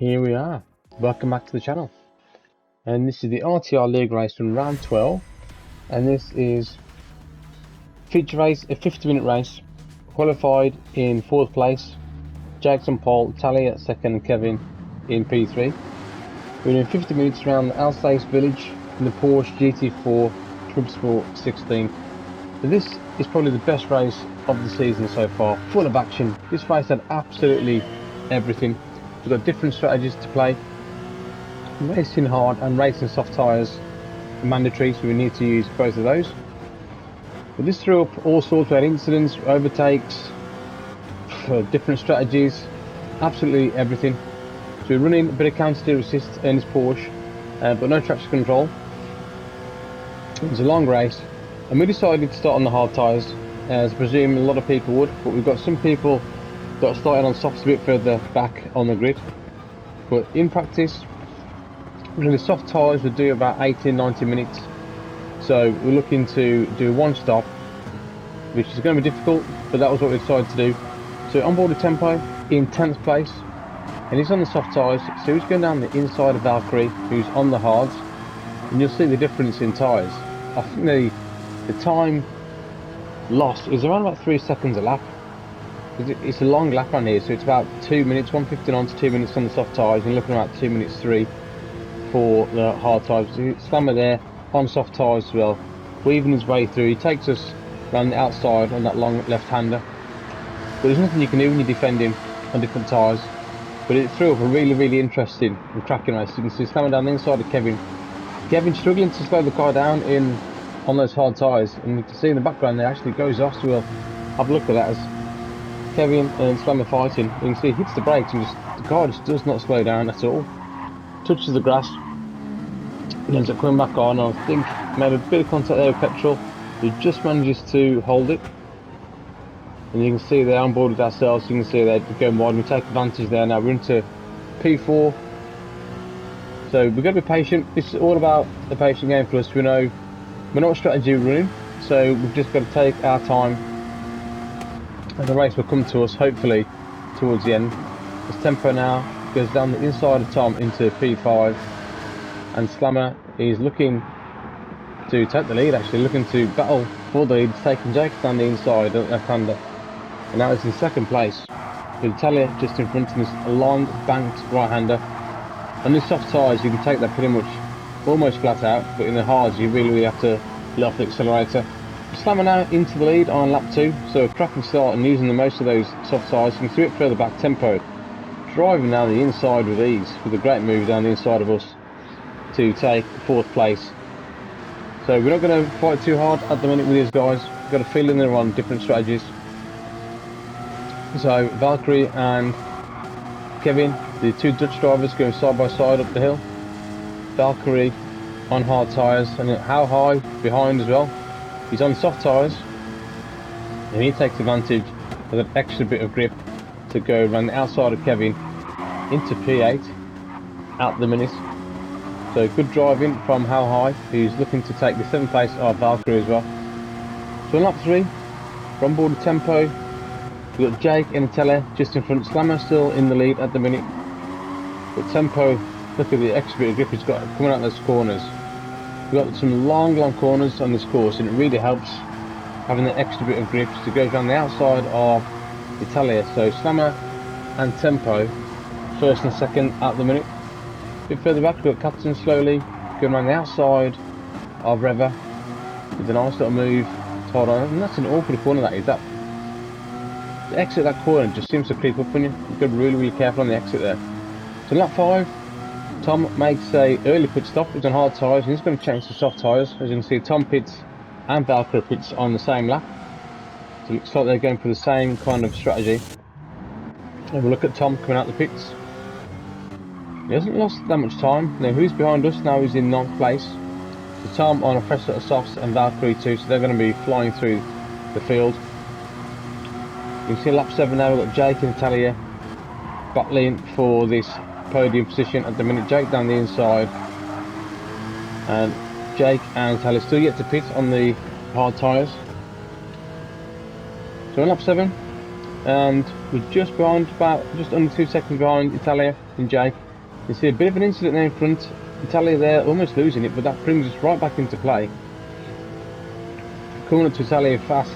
Here we are. Welcome back to the channel. And this is the RTR League race from round 12. And this is feature race, a 50-minute race. Qualified in 4th place. Jake's on pole, Tally at 2nd, Kevin in P3. We're doing 50 minutes around the Alsace village in the Porsche GT4 Turismo 16. So this is probably the best race of the season so far. Full of action. This race had absolutely everything. We've got different strategies to play. Racing hard and racing soft tyres are mandatory, so we need to use both of those. But this threw up all sorts of incidents, overtakes, different strategies, absolutely everything. So we're running a bit of counter-steer assist in this Porsche, but no traction control. It was a long race, and we decided to start on the hard tyres, as I presume a lot of people would, but we've got some people that are starting on softs a bit further back on the grid. But in practice, really soft tyres would do about 18-19 minutes. So we're looking to do one stop, which is going to be difficult, but that was what we decided to do. So on board the Tempo in 10th place, and he's on the soft tyres, so he's going down the inside of Valkyrie, who's on the hards, and you'll see the difference in tyres. I think the time lost is around about 3 seconds a lap. It's a long lap on here, so it's about 2 minutes, 1:59 to 2 minutes on the soft tyres, and you're looking at about 2 minutes 3 for the hard tyres. Slammer there on soft tyres as well, weaving his way through. He takes us around the outside on that long left-hander, but there's nothing you can do when you're defending on different tyres. But it threw up a really interesting and cracking race. You can see Slammer down the inside of Kevin. Kevin struggling to slow the car down on those hard tyres, and you can see in the background there actually goes off, so we'll have a look at that as Kevin and Slammer fighting. You can see he hits the brakes and the car just does not slow down at all. Touches the grass and ends up coming back on. I think made a bit of contact there with petrol. He just manages to hold it, and you can see they're on board with ourselves. You can see they're going wide. We take advantage there. Now we're into P4, so we've got to be patient. This is all about the patient game for us. We know we're not strategy running, so we've just got to take our time, and the race will come to us hopefully towards the end. This Tempo now goes down the inside of Tom into P5, and Slammer is looking to take the lead, actually looking to battle for the lead. He's taking Jake down the inside left-hander, and now he's in 2nd place with Talia just in front of this long banked right-hander. On these soft tyres you can take that pretty much almost flat out, but in the hards you really have to let off the accelerator. Slammer now into the lead on lap 2, so a cracking start and using the most of those soft tyres. You can see it further back. Tempo driving down the inside with ease, with a great move down the inside of us to take 4th place. So we're not going to fight too hard at the minute with these guys. We've got a feeling they're on different strategies. So Valkyrie and Kevin, the two Dutch drivers, going side by side up the hill. Valkyrie on hard tyres, and how high behind as well. He's on soft tyres, and he takes advantage of that extra bit of grip to go around the outside of Kevin into P8 at the minute. So good driving from How High, who's looking to take the 7th place of Valkyrie as well. So on lap 3, from board the Tempo, we've got Jake and Tele just in front. Slammer still in the lead at the minute, but Tempo, look at the extra bit of grip he's got coming out of those corners. We've got some long corners on this course, and it really helps having that extra bit of grip to go down the outside of Italia. So Slammer and Tempo 1st and 2nd at the minute. A bit further back we've got Captain slowly going around the outside of Reva with a nice little move to hold on, and that's an awkward corner that is. That the exit of that corner just seems to creep up on you. You've got to be really careful on the exit there. So lap 5, Tom makes a early pit stop. He's on hard tyres and he's going to change to soft tyres. As you can see, Tom pits and Valkyrie pits on the same lap. So it looks like they're going for the same kind of strategy. And we'll look at Tom coming out the pits. He hasn't lost that much time. Now who's behind us now? He's in 9th place. So Tom on a fresh set of softs and Valkyrie too, so they're going to be flying through the field. You can see lap 7 now, we've got Jake and Talia battling for this podium position at the minute. Jake down the inside, and Jake and Talia still yet to pit on the hard tyres. So on lap 7, and we're just behind, about just under 2 seconds behind Italia and Jake. You see a bit of an incident there in front. Italia there, almost losing it, but that brings us right back into play. Coming up to Italia fast,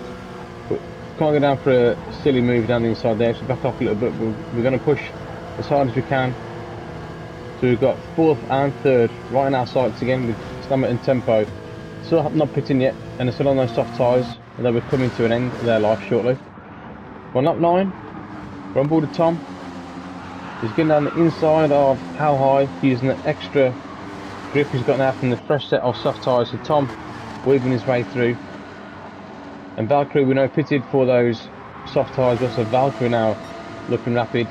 but can't go down for a silly move down the inside there, so back off a little bit. We're going to push as hard as we can. So we've got 4th and 3rd right in our sights again with Stammer and Tempo. Still not pitting yet, and they're still on those soft tyres, and they'll be coming to an end of their life shortly. On lap 9, we're on board with Tom. He's getting down the inside of How High, using the extra grip he's got now from the fresh set of soft tyres. So Tom weaving his way through. And Valkyrie, we know, pitted for those soft tyres, but also Valkyrie now looking rapid.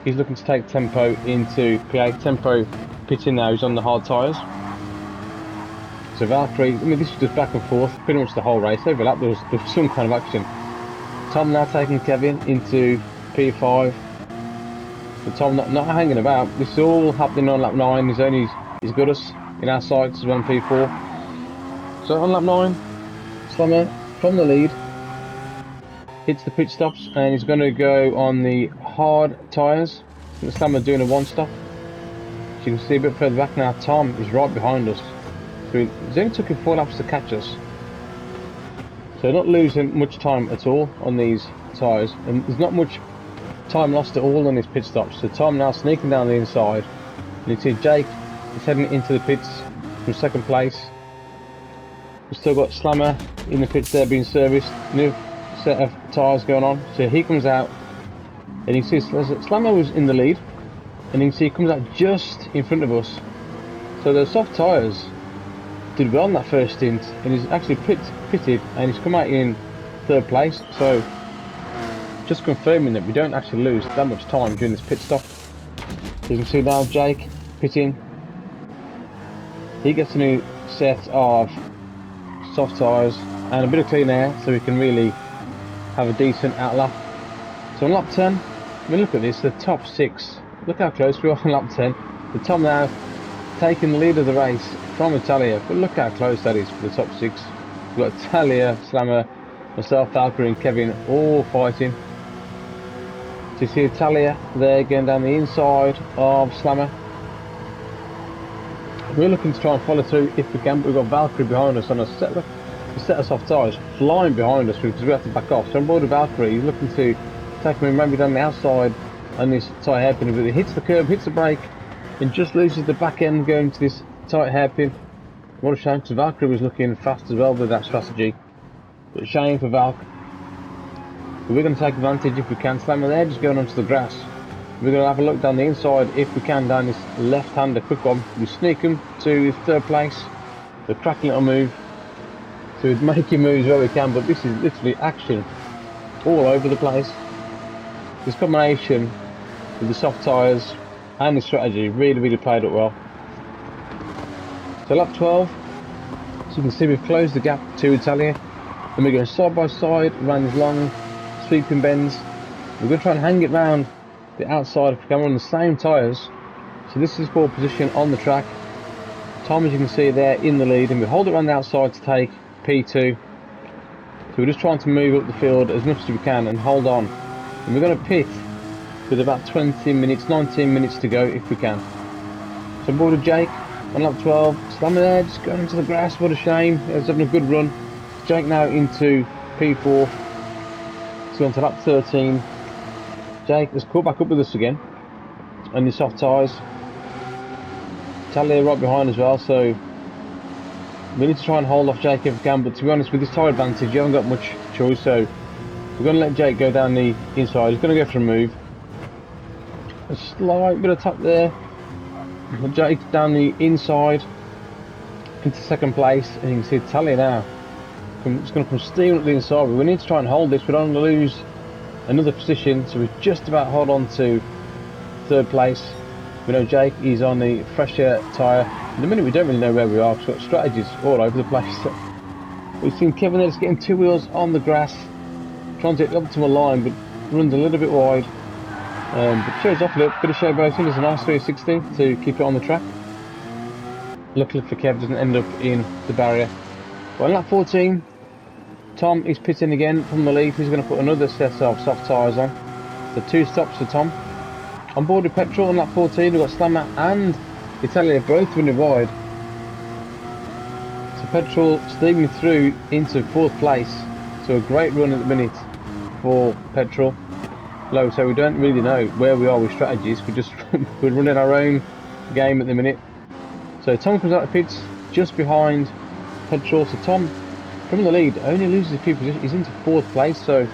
He's looking to take Tempo into P8. Tempo pitting now, he's on the hard tyres. So Valkyrie, I mean, this is just back and forth pretty much the whole race. Overlap, there was some kind of action. Tom now taking Kevin into P5. So Tom not hanging about. This is all happening on lap 9. He's got us in our sights as well on P4. So on lap 9, Slammer from the lead hits the pit stops, and he's going to go on the hard tyres. The Slammer doing a 1-stop. As you can see a bit further back now, Tom is right behind us. So it only took him 4 laps to catch us. So not losing much time at all on these tyres, and there's not much time lost at all on these pit stops. So Tom now sneaking down the inside, and you see Jake is heading into the pits from 2nd place. We've still got Slammer in the pits there being serviced, new set of tyres going on. So he comes out, and you see Slammer was in the lead, and you can see he comes out just in front of us. So the soft tyres did well on that first stint, and he's actually pitted, and he's come out in 3rd place. So just confirming that we don't actually lose that much time during this pit stop. You can see now Jake pitting. He gets a new set of soft tyres and a bit of clean air, so we can really have a decent outlap. So on lap 10, I mean, look at this, the top 6. Look how close we are on lap 10. The Tom now taking the lead of the race from Italia, but look how close that is for the top 6. We've got Italia, Slammer, myself, Valkyrie and Kevin all fighting. So you see Italia there going down the inside of Slammer. We're looking to try and follow through if we can, but we've got Valkyrie behind us on a set of soft tyres flying behind us because we have to back off. So on board with Valkyrie, he's looking to take him maybe down the outside on this tight hairpin, but it hits the curb, hits the brake, and just loses the back end going to this tight hairpin. What a shame, because Valkyrie was looking fast as well with that strategy. But shame for Valk. But we're going to take advantage if we can. Slammer there, just going onto the grass. We're going to have a look down the inside if we can, down this left-hander, quick one. We sneak them to 3rd place. The cracking little move. So we're making moves where we can, but this is literally action all over the place. This combination with the soft tyres and the strategy really played it well. So lap 12, so you can see we've closed the gap to Italia. Then we're going side by side around these long sweeping bends. We're going to try and hang it round the outside if we can, on the same tyres. So this is pole position on the track. Tom, as you can see there, in the lead, and we hold it around the outside to take P2. So we're just trying to move up the field as much as we can and hold on. And we're going to pit with about 20 minutes, 19 minutes to go if we can. So board with Jake on lap 12. Slammer there, just going into the grass. What a shame. He's having a good run. Jake now into P4. So on to lap 13. Jake has caught back up with us again on the soft tyres. Italia right behind as well, so we need to try and hold off Jake if we can, but to be honest, with this tyre advantage you haven't got much choice, so we're going to let Jake go down the inside. He's going to go for a move. A slight bit of tap there. Jake down the inside into 2nd place, and you can see Italia now. It's going to come steaming up the inside, but we need to try and hold this. We don't want to lose another position, so we just about hold on to 3rd place. We know Jake is on the fresher tyre. In a minute we don't really know where we are, because we've got strategies all over the place. We've seen Kevin there just getting 2 wheels on the grass, trying to get the optimal line, but runs a little bit wide. But shows off a little bit of showboating. There's a nice 360 to keep it on the track. Luckily for Kev, doesn't end up in the barrier. Well, on lap 14, Tom is pitting again from the lead. He's going to put another set of soft tyres on. So 2 stops for Tom. On board with Petrol on lap 14, we've got Slammer and Italia both running wide. So Petrol steaming through into 4th place. So a great run at the minute for Petrol. Low, so we don't really know where we are with strategies. We're running our own game at the minute. So Tom comes out of pits just behind Petrol. So Tom, from the lead, only loses a few positions. He's into 4th place. So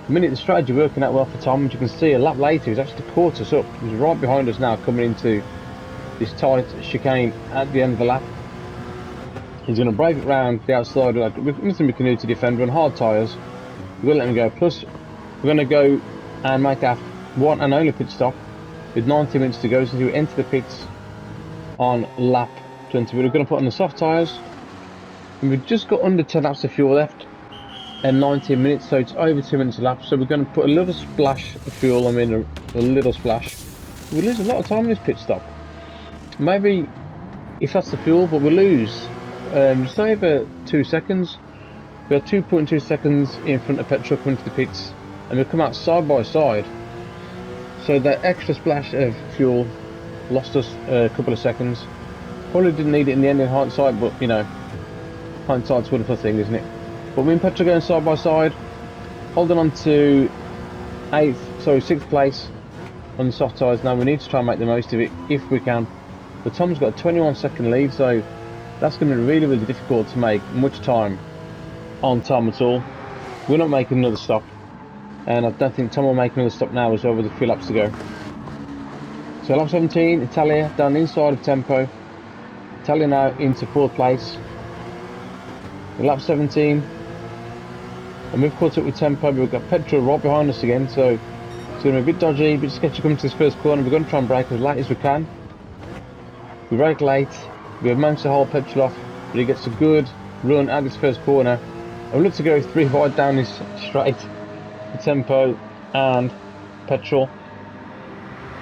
the minute the strategy working out well for Tom, as you can see, a lap later he's actually caught us up. He's right behind us now, coming into this tight chicane at the end of the lap. He's going to break it round the outside. Nothing we can do to defend. We're on hard tyres. We're going to let him go. Plus, we're going to go and make our one and only pit stop with 90 minutes to go. So we enter the pits on lap 20. We're going to put on the soft tyres. And we've just got under 10 laps of fuel left and 19 minutes, so it's over 2 minutes a lap. So we're going to put a little splash of fuel. I mean, a little splash. We lose a lot of time in this pit stop. Maybe if that's the fuel, but we lose just over 2 seconds. We are 2.2 seconds in front of Petrol coming to the pits, and we come out side by side. So that extra splash of fuel lost us a couple of seconds. Probably didn't need it in the end in hindsight, but you know, hindsight's a wonderful thing, isn't it? But me and Petrol going side by side, holding on to 6th place on the soft tyres. Now we need to try and make the most of it if we can. But Tom's got a 21-second lead, so that's going to be really, really difficult to make much time on Tom at all. We're not making another stop, and I don't think Tom will make another stop now as well with a few laps to go. So lap 17, Italia down the inside of tempo. Italia now into 4th place. Lap 17, and we've caught up with tempo, but we've got Petrol right behind us again, so it's going to be a bit dodgy, a bit sketchy coming to this first corner. We're going to try and brake as late as we can. We brake late, we have managed to hold Petrol off, but he gets a good run at this first corner. I would love to go 3 wide down this straight with tempo and Petrol.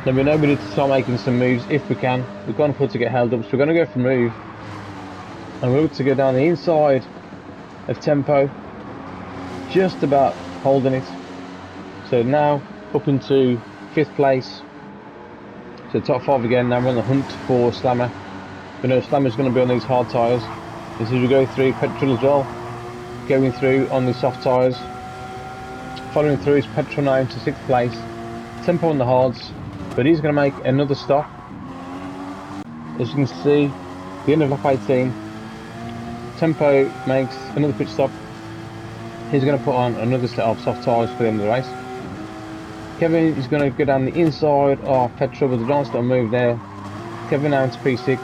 Then we know we need to start making some moves if we can. We've got to get held up, so we're going to go for a move. And we're looking to go down the inside of tempo, just about holding it. So now up into 5th place. So top 5 again. Now we're on the hunt for Slammer. We know Slammer's going to be on these hard tyres. As we go through, Petrol as well, going through on the soft tyres. Following through is Petrol now into 6th place. Tempo on the hards, but he's going to make another stop. As you can see, the end of lap 18, Tempo makes another pit stop. He's going to put on another set of soft tyres for the end of the race. Kevin is going to go down the inside of Petrol with a nice little move there. Kevin now into P6.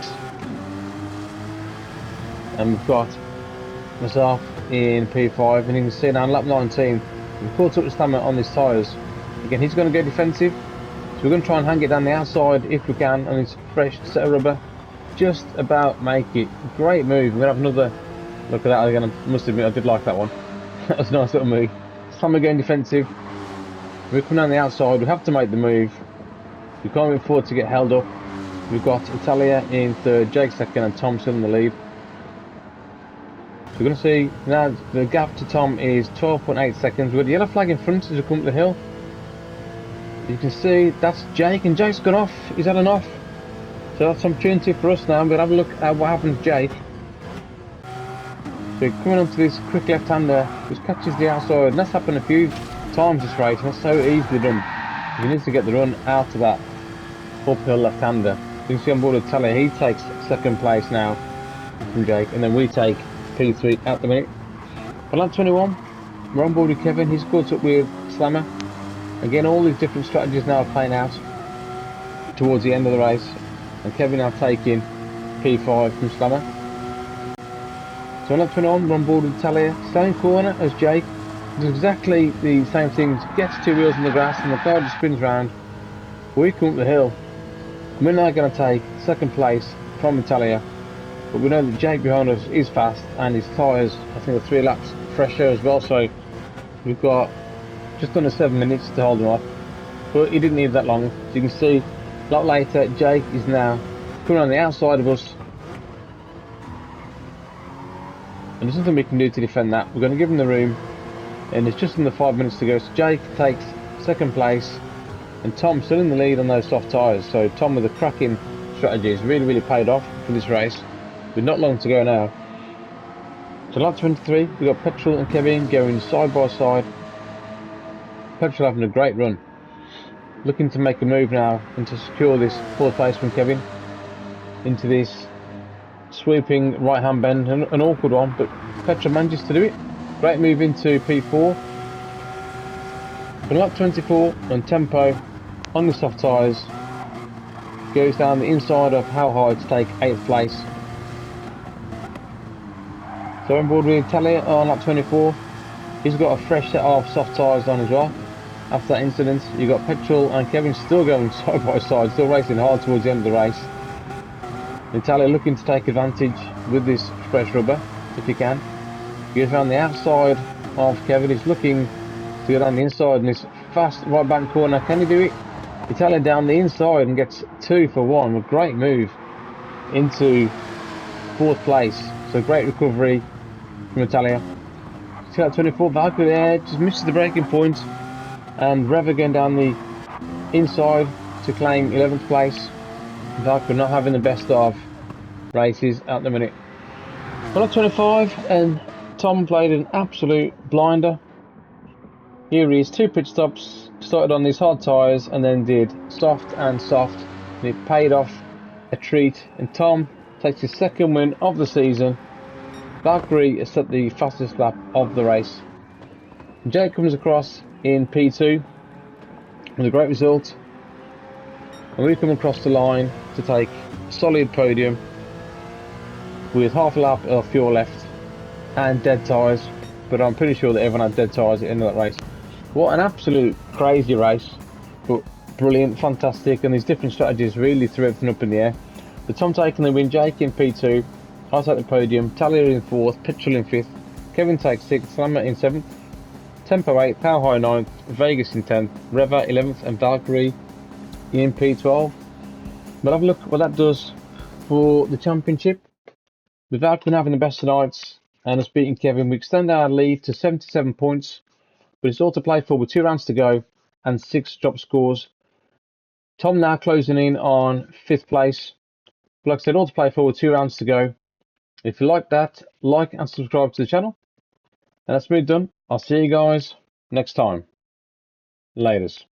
And we've got myself in P5. And you can see now on lap 19, we've caught up with Stammer on these tyres. Again, he's going to go defensive. So we're going to try and hang it down the outside if we can on this fresh set of rubber. Just about make it. Great move. We're going to have another look at that again. I must admit, I did like that one. That was a nice little move. Stammer going defensive. We're coming down the outside. We have to make the move. We can't afford to get held up. We've got Italia in 3rd, Jake 2nd, and Tom still in the lead. So we're going to see now the gap to Tom is 12.8 seconds. We've got the yellow flag in front as we come up the hill. You can see that's Jake, and Jake's gone off. He's had an off. So that's an opportunity for us now. We'll have a look at what happened to Jake. So coming onto this quick left-hander, just catches the outside, and that's happened a few times this race, and that's so easily done. He needs to get the run out of that uphill left-hander. You can see on board with Italia, he takes 2nd place now from Jake, and then we take P3 at the minute. On lap 21, we're on board with Kevin. He's caught up with Slammer. Again, all these different strategies now are playing out towards the end of the race, and Kevin now taking P5 from Slammer. So on lap 21, we're on board with Italia. Same corner as Jake. Does exactly the same thing. Gets 2 wheels in the grass, and the car just spins round. We come up the hill. We're now going to take 2nd place from Italia, but we know that Jake behind us is fast, and his tyres, I think, are 3 laps fresher as well. So we've got just under 7 minutes to hold him off, but he didn't need that long. So you can see a lot later, Jake is now coming on the outside of us, and there's nothing we can do to defend that. We're going to give him the room, and it's just under 5 minutes to go. So Jake takes 2nd place, and Tom still in the lead on those soft tyres. So Tom with a cracking strategy has really paid off for this race. With not long to go now. So lap 23, we've got Petrol and Kevin going side by side. Petrol having a great run. Looking to make a move now and to secure this fourth place from Kevin into this sweeping right hand bend, an awkward one, but Petrol manages to do it. Great move into P4. But lap 24 on tempo on the soft tyres goes down the inside of How High to take 8th place. So on board with Talia on lap 24. He's got a fresh set of soft tyres on as well. After that incident, you've got Petrol and Kevin still going side by side, still racing hard towards the end of the race. Natalia looking to take advantage with this fresh rubber, if he can. He goes around the outside of Kevin. He's looking to go down the inside in this fast right back corner. Can he do it? Natalia down the inside and gets 2 for 1. A great move into 4th place. So great recovery from Natalia. 24 Valkyrie there, just misses the braking point. And Reva going down the inside to claim 11th place. Valkyrie not having the best of races at the minute. Well, at 25, and Tom played an absolute blinder. Here he is, 2 pit stops, started on these hard tyres and then did soft and soft. And it paid off a treat, and Tom takes his 2nd win of the season. Valkyrie has set the fastest lap of the race. Jake comes across in P2 with a great result, and we come across the line to take a solid podium with half a lap of fuel left and dead tyres, but I'm pretty sure that everyone had dead tyres at the end of that race. What an absolute crazy race, but brilliant, fantastic, and these different strategies really threw everything up in the air. The Tom taking the win, Jake in P2, I take the podium, Talia in 4th, Petrol in 5th, Kevin takes 6th, Lambert in 7th, Tempo 8th, How High 9th, Vegas in 10th, Reva 11th, and Valkyrie in P12. But have a look at what that does for the championship. With Valkyrie having the best of nights and us beating Kevin, we extend our lead to 77 points, but it's all to play for with 2 rounds to go and 6 drop scores. Tom now closing in on 5th place. But like I said, all to play for with 2 rounds to go. If you like that, like and subscribe to the channel. And that's me done. I'll see you guys next time. Laters.